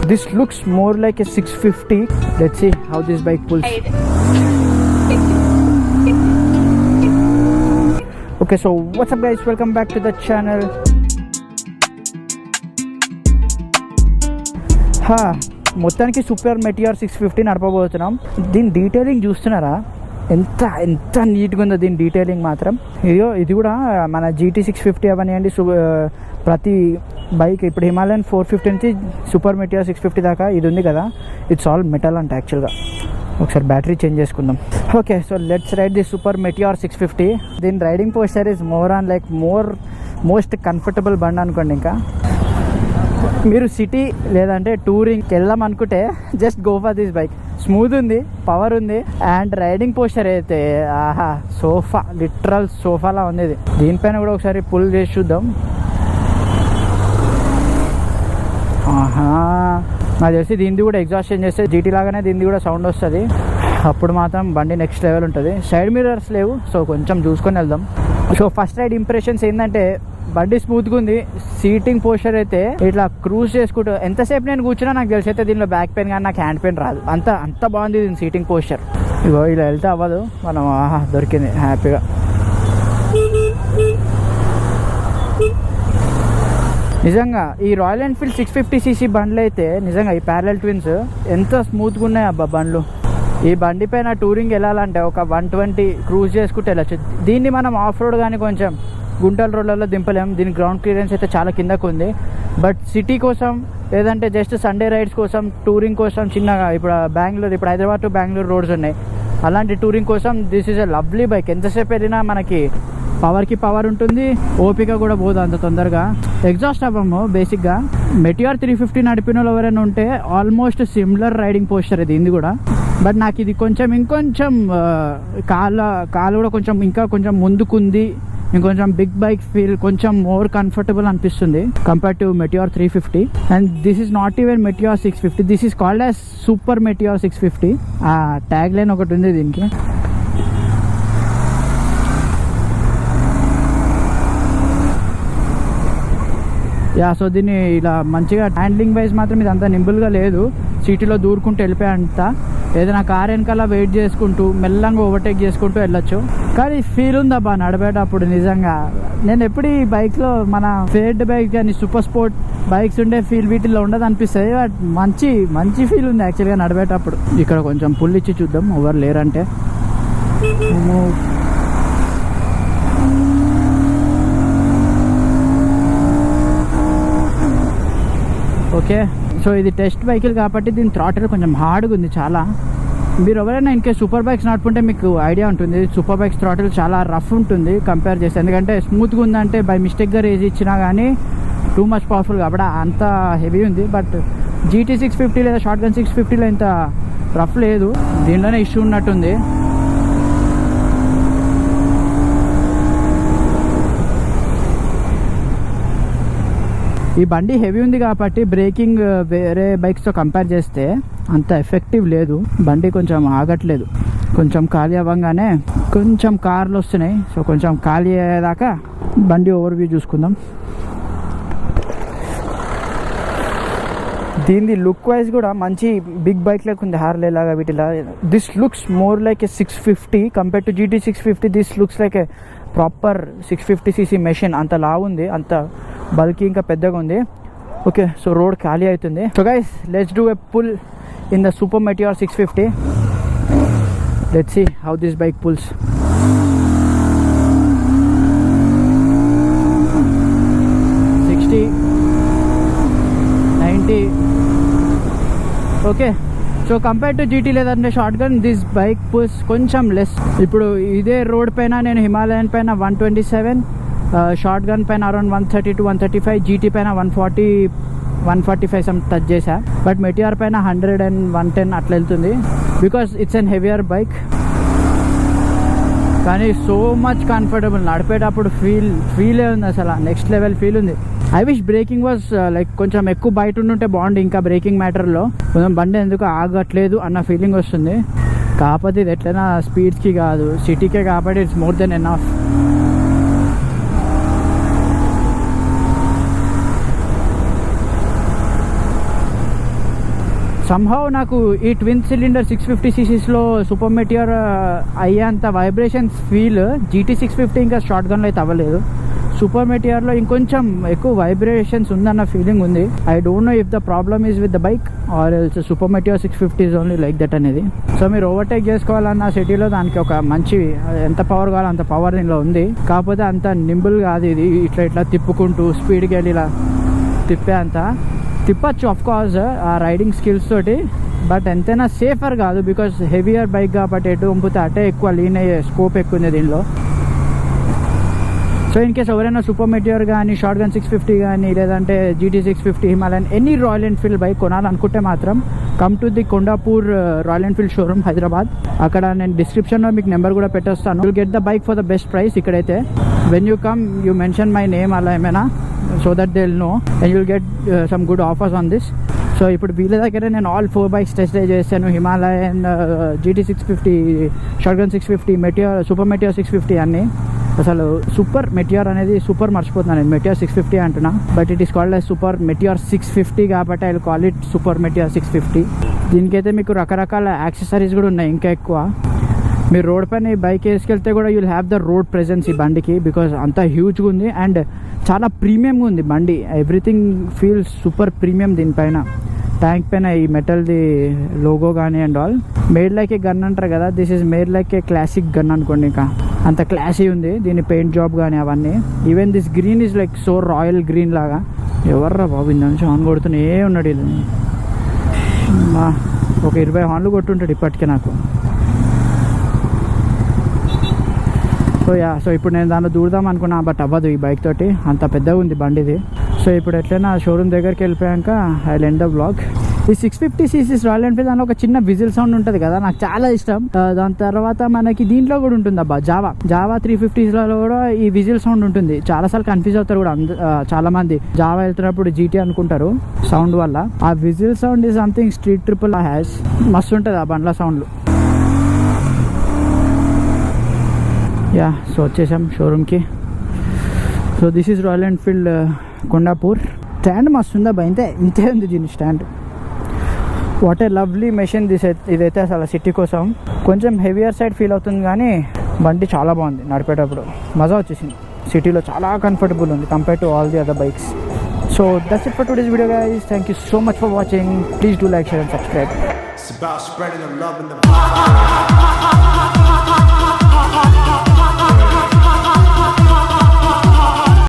This looks more like a 650. Let's see how this bike pulls. Okay, so what's up guys, welcome back to the channel. మొత్తానికి super Meteor 650 నడపబోతున్నాం. దీని detailing చూస్తున్నారా, ఎంత ఎంత నీట్గా ఉందో దీని డీటెయిలింగ్ మాత్రం. ఇది కూడా మన GT 650 అవనివ్వండి, ప్రతి బైక్ ఇప్పుడు హిమాలయన్ 450 నుంచి సూపర్ మెటిఆర్ 650 దాకా ఇది ఉంది కదా, ఇట్స్ ఆల్ మెటల్ అంట యాక్చువల్గా. ఒకసారి బ్యాటరీ చేంజ్ చేసుకుందాం. Okay, so let's ride the super Meteor 650. దీని riding posture is more on like most comfortable బండి అనుకోండి. ఇంకా మీరు సిటీ లేదంటే టూరింగ్కి వెళ్దాం అనుకుంటే just go for this bike. Smooth ఉంది, పవర్ ఉంది, అండ్ రైడింగ్ పోస్చర్ అయితే ఆహా సోఫా, లిటరల్ సోఫాలా ఉంది ఇది. దీనిపైన కూడా ఒకసారి పుల్ చేసి చూద్దాం. ఆహా, నాకు తెలిసి దీనిది కూడా ఎగ్జాస్ట్ చేస్తే జీటీ లాగానే దీనిది కూడా సౌండ్ వస్తుంది. అప్పుడు మాత్రం బండి నెక్స్ట్ లెవెల్ ఉంటుంది. సైడ్ మిర్రర్స్ లేవు, సో కొంచెం చూసుకొని వెళ్దాం. సో ఫస్ట్ రైడ్ ఇంప్రెషన్స్ ఏంటంటే బండి స్మూత్గా ఉంది. సీటింగ్ పోస్చర్ అయితే ఇట్లా క్రూజ్ చేసుకుంటూ ఎంతసేపు నేను కూర్చున్నా నాకు తెలిసి అయితే దీనిలో బ్యాక్ పెయిన్ కానీ నాకు హ్యాండ్ పెయిన్ రాదు. అంత బాగుంది దీని సీటింగ్ పోస్చర్. ఇగో ఇలా వెళ్తే అవ్వదు, మనం ఆహా దొరికింది హ్యాపీగా. నిజంగా ఈ రాయల్ ఎన్ఫీల్డ్ 650cc బండ్లు అయితే నిజంగా ఈ ప్యారలల్ ట్విన్స్ ఎంత స్మూత్గా ఉన్నాయి అబ్బా బండ్లు. ఈ బండి పైన టూరింగ్ వెళ్ళాలంటే ఒక 120 క్రూజ్ చేసుకుంటూ వెళ్ళచ్చు. దీన్ని మనం ఆఫ్ రోడ్ కానీ కొంచెం గుంటల రోడ్లలో దింపలేము. దీని గ్రౌండ్ క్లియరెన్స్ అయితే చాలా కిందకు ఉంది. బట్ సిటీ కోసం లేదంటే జస్ట్ సండే రైడ్స్ కోసం, టూరింగ్ కోసం చిన్నగా ఇప్పుడు హైదరాబాద్ టు బెంగళూరు రోడ్స్ ఉన్నాయి, అలాంటి టూరింగ్ కోసం this is a lovely bike. ఎంతసేపు వెళ్ళినా మనకి పవర్కి పవర్ ఉంటుంది, ఓపిక కూడా పోదు అంత తొందరగా. ఎగ్జాస్ట్ అవ్వము. బేసిక్గా మెటిఆర్ 350 నడిపిన వాళ్ళు ఎవరైనా ఉంటే ఆల్మోస్ట్ సిమిలర్ రైడింగ్ పోస్చర్ ఇది కూడా. బట్ నాకు ఇది కొంచెం ఇంకొంచెం కాలు కూడా కొంచెం ముందుకుంది, ఇంకొంచెం బిగ్ బైక్ ఫీల్, కొంచెం మోర్ కంఫర్టబుల్ అనిపిస్తుంది compare to Meteor 350. And this is not even Meteor 650, this is called as super Meteor 650. ఆ ట్యాగ్ లైన్ ఒకటి ఉంది దీనికి. సో దీన్ని ఇలా మంచిగా హ్యాండ్లింగ్ వైజ్ మాత్రం ఇది అంత నింబుల్గా లేదు. సిటీలో దూరుకుంటూ వెళ్ళిపోయేంత, ఏదైనా కార్ వెనకాల వెయిట్ చేసుకుంటూ మెల్లంగా ఓవర్టేక్ చేసుకుంటూ వెళ్ళొచ్చు. కానీ ఫీల్ ఉందబ్బా నడిపేటప్పుడు. నిజంగా నేను ఎప్పుడు ఈ బైక్లో మన ఫేర్డ్ బైక్ కానీ సూపర్ స్పోర్ట్ బైక్స్ ఉండే ఫీల్ వీటిల్లో ఉండదు అనిపిస్తుంది. బట్ మంచి ఫీల్ ఉంది యాక్చువల్గా నడిపేటప్పుడు. ఇక్కడ కొంచెం పుల్ ఇచ్చి చూద్దాం ఎవరు లేరంటే. ఓకే, సో ఇది టెస్ట్ వెహికల్ కాబట్టి దీని థ్రాటిల్ కొంచెం హార్డ్గా ఉంది చాలా. మీరు ఎవరైనా ఇంకే సూపర్ బైక్స్ నడుపుకుంటే మీకు ఐడియా ఉంటుంది. సూపర్ బైక్స్ థ్రాటిల్ చాలా రఫ్ ఉంటుంది కంపేర్ చేస్తే. ఎందుకంటే స్మూత్గా ఉందంటే బై మిస్టేక్గా రేజ్ ఇచ్చినా కానీ టూ మచ్ పవర్ఫుల్ కాబట్టి అంత హెవీ ఉంది. బట్ GT 650 లేదా షార్ట్ గన్ 650లో ఇంత రఫ్ లేదు. దీనిలోనే ఇష్యూ ఉన్నట్టుంది. ఈ బండి హెవీ ఉంది కాబట్టి బ్రేకింగ్ వేరే బైక్స్తో కంపేర్ చేస్తే అంత ఎఫెక్టివ్ లేదు. బండి కొంచెం ఆగట్లేదు. కొంచెం ఖాళీ అవ్వగానే కొంచెం కార్లు వస్తున్నాయి. సో కొంచెం ఖాళీ అయ్యేదాకా బండి ఓవర్వ్యూ చూసుకుందాం. దీని లుక్ వైజ్ కూడా మంచి బిగ్ బైక్ లెక్క ఉంది, హార్లే లాగా వీటిలా. This looks more like a 650 compare to GT 650. This looks like a proper 650cc machine. అంత లావు ఉంది, అంత బల్కీ, ఇంకా పెద్దగా ఉంది. ఓకే, సో రోడ్ ఖాళీ అవుతుంది. So guys, let's do a pull in the super Meteor 650. Let's see how this bike pulls. Okay, so compare to GT లేదంటే Shotgun, this bike pulls కొంచెం లెస్. ఇప్పుడు ఇదే road పైన నేను Himalayan పైన 127, Shotgun పైన around 130 to 135, GT పైన 140, 145 some touch చేశా. బట్ మెటిఆర్ పైన 100 and 110 అట్లా వెళ్తుంది because it's an heavier bike. కానీ సో మచ్ కంఫర్టబుల్, నడిపేటప్పుడు ఫీలే ఉంది అసలు, నెక్స్ట్ లెవెల్ ఫీల్ ఉంది. I wish breaking was like కొంచెం ఎక్కువ బయట ఉంటే బాగుంది. ఇంకా బ్రేకింగ్ మ్యాటర్లో కొంచెం బండి ఎందుకు ఆగట్లేదు అన్న ఫీలింగ్ వస్తుంది. కాకపోతే ఇది ఎట్లయినా స్పీడ్స్కి కాదు, సిటీకే కాబట్టి it's more than enough. Somehow నాకు ఈ ట్విన్ సిలిండర్ 650cc సూపర్ మెటియర్ అయ్యేంత వైబ్రేషన్స్ ఫీల్ GT 650 ఇంకా షార్ట్ గన్లో అయితే అవ్వలేదు. సూపర్ మెటియర్లో ఇంకొంచెం ఎక్కువ వైబ్రేషన్స్ ఉందన్న ఫీలింగ్ ఉంది. I don't know if the problem is with the bike or else Super Meteor 650 is only like that అనేది. సో మీరు ఓవర్టేక్ చేసుకోవాలన్న సిటీలో దానికి ఒక మంచి ఎంత పవర్ కావాలో అంత పవర్ దీనిలో ఉంది. కాకపోతే అంత నింబుల్ కాదు ఇది. ఇట్లా తిప్పుకుంటూ స్పీడ్కి వెళ్ళి ఇలా తిప్పే అంత తిప్పచ్చు ఆఫ్ కోర్స్ ఆ రైడింగ్ స్కిల్స్ తోటి. బట్ ఎంతైనా సేఫర్ కాదు బికాస్ హెవియర్ బైక్ కాబట్టి ఎటు పంపితే అటే ఎక్కువ లీన్ అయ్యే స్కోప్ ఎక్కువ ఉంది దీనిలో. సో ఇన్ కేస్ ఎవరైనా సూపర్ మెటియర్ కానీ షార్ట్ గన్ 650 కానీ లేదంటే GT 650 Himalayan any Royal Enfield bike కొనాలనుకుంటే మాత్రం come to the Kondapur Royal Enfield showroom Hyderabad. అక్కడ నేను డిస్క్రిప్షన్లో మీకు నెంబర్ కూడా పెట్టేస్తాను. Will get the bike for the best price. ఇక్కడైతే when you come you mention my name అలా ఏమైనా so that they will know and you will get some good offers on this. So ఇప్పుడు వీళ్ళ దగ్గర నేను all 4 bikes test drive చేశాను. Himalayan, GT 650, Shotgun 650, Meteor, Super Meteor 650 అన్నీ. అసలు super మెటియర్ అనేది సూపర్ మర్చిపోతున్నాను నేను. మెటియర్ 650 అంటున్నా but it is called as Super Meteor 650 కాబట్టి I will call it Super Meteor 650. దీనికైతే మీకు రకరకాల యాక్సెసరీస్ కూడా ఉన్నాయి ఇంకా ఎక్కువ. మీరు రోడ్ పైన ఈ బైక్ వేసుకెళ్తే కూడా you will have the road presence ఈ బండికి బికాజ్ అంత హ్యూజ్గా ఉంది అండ్ చాలా ప్రీమియంగా ఉంది బండి. ఎవ్రీథింగ్ ఫీల్స్ సూపర్ ప్రీమియం దీనిపైన. ట్యాంక్ పైన ఈ మెటల్ది లోగో కానీ and all. Made like A gun అంటారు కదా, this is made like A classic gun అనుకోండి. ఇంకా అంత క్లాసీ ఉంది దీని పెయింట్ జాబ్ కానీ అవన్నీ. Even this green is like so royal green లాగా. ఎవర్రా బాబు ఇంత నుంచి హార్న్ కొడుతూనే ఉన్నాడు ఇది. ఒక 20 హార్న్లు కొట్టుంటాడు ఇప్పటికే నాకు. సో ఇప్పుడు నేను దాంట్లో దూరదాం అనుకున్నా బట్ అవ్వదు ఈ బైక్ తోటి, అంత పెద్దగా ఉంది బండిది. సో ఇప్పుడు ఎట్లయినా షోరూమ్ దగ్గరికి వెళ్ళిపోయాక I will end the vlog. ఈ 650cc రాయల్ ఎన్ఫీల్డ్ దానిలో ఒక చిన్న విజిల్ సౌండ్ ఉంటుంది కదా, నాకు చాలా ఇష్టం. దాని తర్వాత మనకి దీంట్లో కూడా ఉంటుంది అబ్బా జావా 350sలో కూడా ఈ విజిల్ సౌండ్ ఉంటుంది. చాలాసార్లు కన్ఫ్యూజ్ అవుతారు కూడా చాలా మంది. జావా వెళ్తున్నప్పుడు GT అనుకుంటారు సౌండ్ వల్ల. ఆ whistle sound is something Street Triple has. మస్తు ఉంటుంది ఆ బండ్ల సౌండ్లు. యా సో వచ్చేసాం షోరూమ్కి. So this is Royal Enfield Kondapur. Stand మస్తు ఉందా బా, ఇంతే ఉంది దీని stand. What a lovely machine this. ఇదైతే అసలు సిటీ కోసం కొంచెం హెవియర్ సైడ్ ఫీల్ అవుతుంది కానీ బండి చాలా బాగుంది నడిపేటప్పుడు. మజా వచ్చేసింది. సిటీలో చాలా కంఫర్టబుల్ ఉంది compare to all the other bikes. So that's it for today's video guys. Thank you so much for watching. Please do like, share and subscribe.